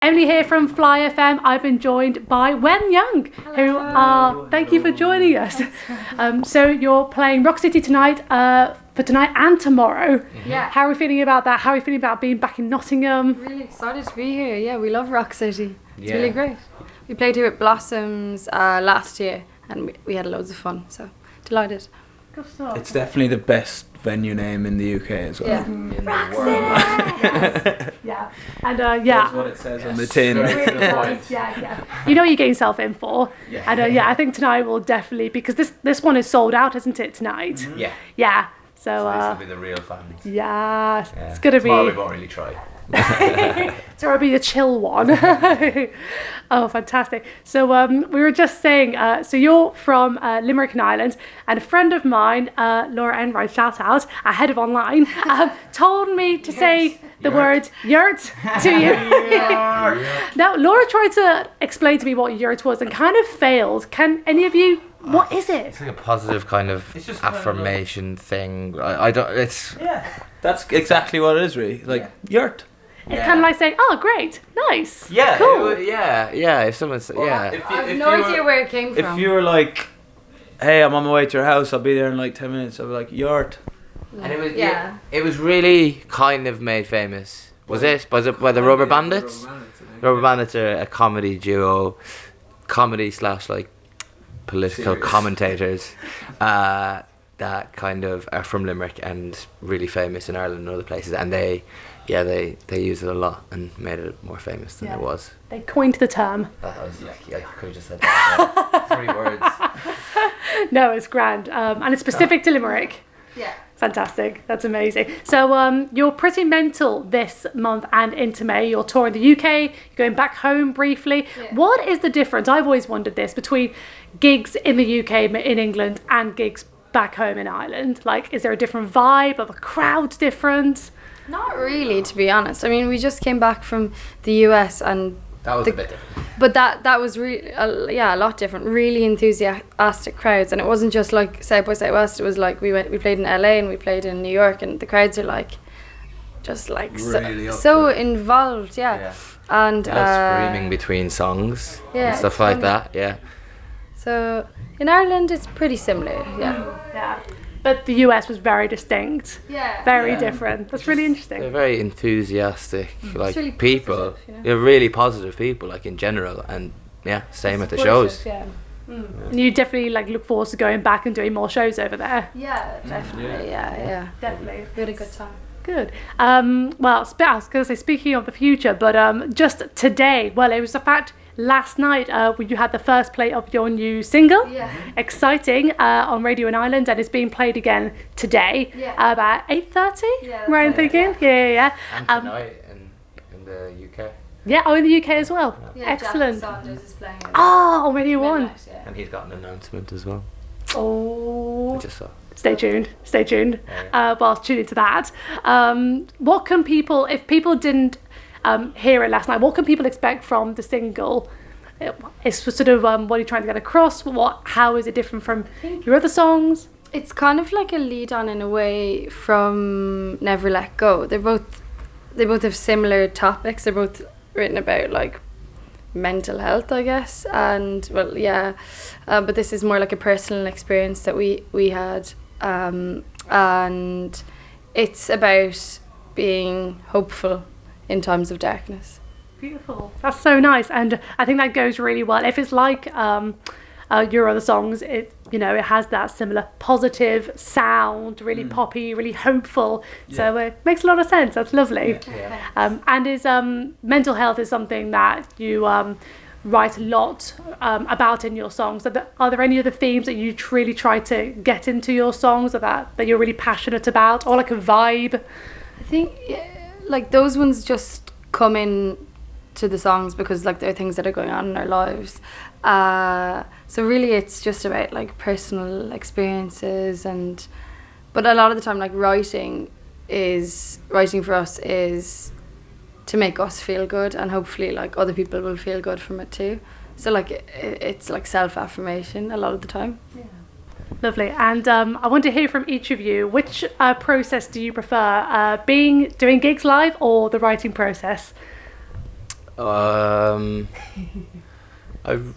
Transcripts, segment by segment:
Emily here from Fly FM. I've been joined by whenyoung, who are, thank you for joining us. So you're playing Rock City tonight, for tonight and tomorrow. Yeah. How are we feeling about that? How are we feeling about being back in Nottingham? Really excited to be here. Yeah, we love Rock City. It's Yeah. really great. We played here with Blossoms last year and we had loads of fun, so delighted. Good stuff. It's definitely the best venue name in the UK as well. Yeah. Rock City! Yeah. And yeah. That's what it says on the tin. Yeah. You know what you're getting yourself in for. Yeah. And yeah, I think tonight will definitely, because this one is sold out, isn't it, tonight? Yeah. Yeah. So, So this will be the real fans. yeah, Yeah. it's going to Tomorrow we be... won't really try. So it'll be a chill one. Oh, fantastic. So we were just saying, so you're from Limerick and Ireland, and a friend of mine, Laura Enright, shout out, ahead of online, told me to say the word yurt to you. Now, Laura tried to explain to me what yurt was and kind of failed. Can any of you, what is it? It's like a positive kind of It's just kind of affirmation thing. I don't. It's Yeah, that's exactly what it is, really. Like, yurt. It's kind of like saying, oh, great, nice, yeah, cool. yeah. If someone said, yeah, If I have if no you idea were, where it came If from. you were like, hey, I'm on my way to your house, I'll be there in like 10 minutes, I'll be like, yurt. and it was Yeah. it was really kind of made famous. Was it by the Rubber Bandits? Rubber Bandits are a comedy duo, comedy / like political Serious. commentators that kind of are from Limerick and really famous in Ireland and other places, and they use it a lot and made it more famous than Yeah. it was. They coined the term. That was I could have just said that. 3 words. No, it's grand. And it's specific to Limerick. Yeah. Fantastic. That's amazing. So you're pretty mental this month and into May. You're touring the UK, you're going back home briefly. Yeah. What is the difference? I've always wondered this between gigs in the UK, in England, and gigs back home in Ireland. Like, is there a different vibe? Are the crowds different? Not really, to be honest. I mean, we just came back from the US and That was a bit different. but that was really a lot different. Really enthusiastic crowds, and it wasn't just like South by Southwest. It was like we played in LA and we played in New York, and the crowds are like just like Really up so for it. involved, yeah. And Screaming between songs yeah, and stuff it's like fun. that. Yeah. So in Ireland, it's pretty similar, yeah. Yeah. But the US was very distinct, Yeah. very Yeah. different. That's really They're interesting. very enthusiastic, like really people. positive, you know? They're really positive people, like in general, and yeah, same at the shows. Yeah. And you definitely like look forward to going back and doing more shows over there. Yeah, definitely. Yeah. Definitely. We had a good time. Good. Well, I was going to say, speaking of the future, but just today, well, it was the fact last night when you had the first play of your new single. Yeah. Exciting, on Radio in Ireland, and it's being played again today Yeah. about 8:30. Yeah, that's Right, I'm right, thinking. Yeah. And tonight in the UK, Yeah. Oh, in the UK as well. Yeah, Excellent. Jack Saunders is playing it. Oh, on Radio One. Midnight, yeah. and he's got an announcement as well. Oh. I just saw. Stay tuned. Well, tune into that. What can people, if people didn't hear it last night, what can people expect from the single? It's sort of what are you trying to get across? How is it different from your other songs? It's kind of like a lead on in a way from Never Let Go. They both have similar topics. They're both written about like mental health, I guess, and well, yeah, but this is more like a personal experience that we had, and it's about being hopeful in times of darkness. Beautiful. That's so nice, and I think that goes really well. If it's like your other songs, it has that similar positive sound, really poppy, really hopeful. So it makes a lot of sense. That's lovely. And is mental health is something that you write a lot about in your songs. Are there any other themes that you really try to get into your songs that you're really passionate about, or like a vibe? I think like those ones just come in to the songs because like they're things that are going on in our lives. So really it's just about like personal experiences, but a lot of the time like writing for us is to make us feel good, and hopefully like other people will feel good from it too. So like it's like self-affirmation a lot of the time. Lovely. And I want to hear from each of you, which process do you prefer, doing gigs live or the writing process? I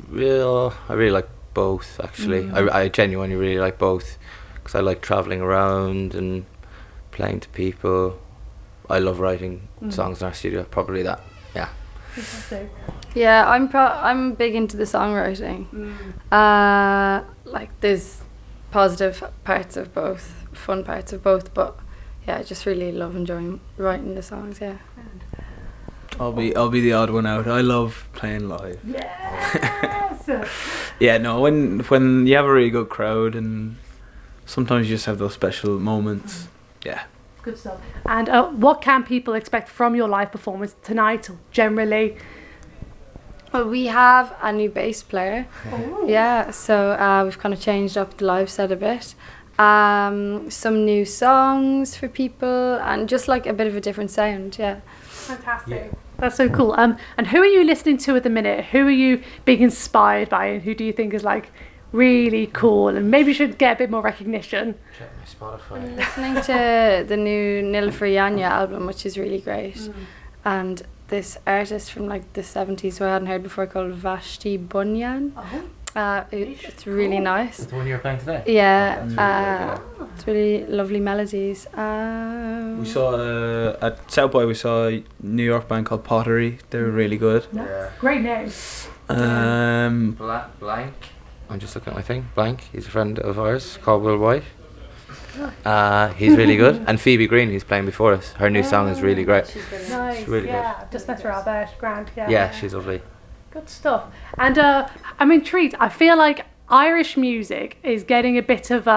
really like both actually. I genuinely really like both because I like traveling around and playing to people. I love writing songs in our studio. Probably that. Yeah. Fantastic. Yeah, I'm big into the songwriting. Like there's positive parts of both, fun parts of both, but yeah, I just really love enjoying writing the songs. Yeah. I'll be the odd one out. I love playing live. Yes. Yeah, no, when you have a really good crowd and sometimes you just have those special moments. Yeah. Good stuff. And what can people expect from your live performance tonight, or generally? Well, we have a new bass player. Oh. Yeah, so we've kind of changed up the live set a bit. Some new songs for people and just like a bit of a different sound. Yeah. Fantastic. Yeah. That's so cool. And who are you listening to at the minute? Who are you being inspired by, and who do you think is like really cool and maybe should get a bit more recognition? Check my Spotify. I'm listening to the new Limerickisms album, which is really great. And this artist from like the 70s who I hadn't heard before called Vashti Bunyan. It's really nice. That's the one you were playing today? Yeah, it's really lovely melodies. We saw at South by we saw a New York band called Pottery. They were really good. No. Yeah. Great name. Blank. I'm just looking at my thing. Blank. He's a friend of ours called Will White. He's really good. And Phoebe Green, who's playing before us. Her new song is really great. Nice. It's really good. Just met her out there. Grand. Yeah. Yeah, she's lovely. Good stuff. And I'm intrigued. I feel like Irish music is getting a bit of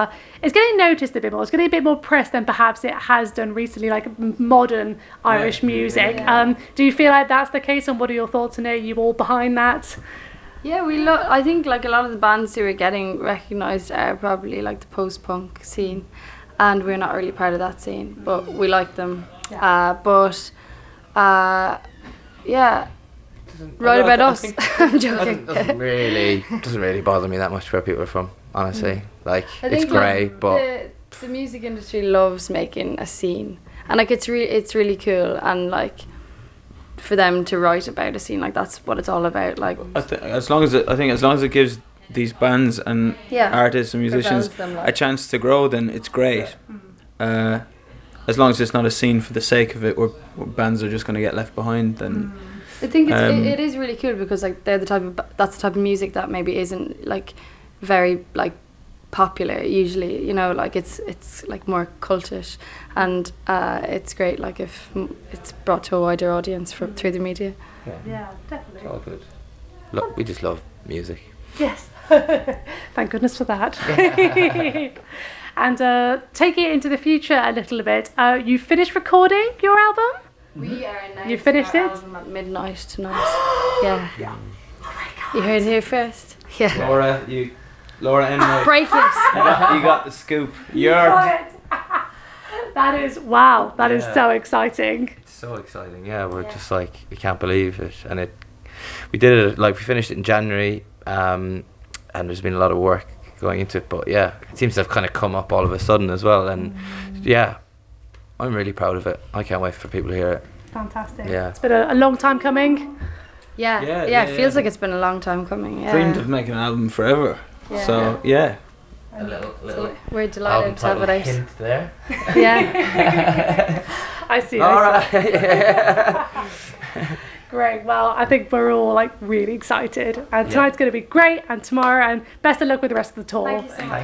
it's getting noticed a bit more. It's getting a bit more press than perhaps it has done recently, like modern Irish music. Yeah. Do you feel like that's the case, and what are your thoughts on it? Are you all behind that? Yeah, I think like a lot of the bands who are getting recognised are probably like the post-punk scene, and we're not really part of that scene, but we like them. Yeah. Yeah. Right about us. I'm joking. Doesn't really bother me that much where people are from, honestly. Like, I it's think, great, like, but the music industry loves making a scene, and like it's really cool, and like for them to write about a scene, like that's what it's all about. Like as long as it gives these bands and artists and musicians a chance to grow, then it's great. As long as it's not a scene for the sake of it, where bands are just going to get left behind, then. I think it is really cool because like that's the type of music that maybe isn't like very like popular usually, you know, like it's like more cultish, and it's great like if it's brought to a wider audience through the media. Yeah, definitely. It's all good. Look, we just love music. Yes. Thank goodness for that. And take it into the future a little bit. You finished recording your album? We are announcing You finished our it? album at midnight tonight. Yeah. You heard it here first. Yeah. Laura and Break it. you got the scoop. That is wow. That is so exciting. It's so exciting. Yeah, we're just like, we can't believe it. And we did it, like we finished it in January, and there's been a lot of work going into it, but yeah, it seems to have kind of come up all of a sudden as well, and yeah, I'm really proud of it. I can't wait for people to hear it. Fantastic. Yeah. It's been a long time coming. Yeah. It feels like it's been a long time coming. Yeah. Dreamed of making an album forever. Yeah. So yeah. A little So we're delighted to have it out. hint there. Yeah. I see. All right. Great. Well, I think we're all like really excited, and tonight's going to be great, and tomorrow, and best of luck with the rest of the tour. Thank you so much.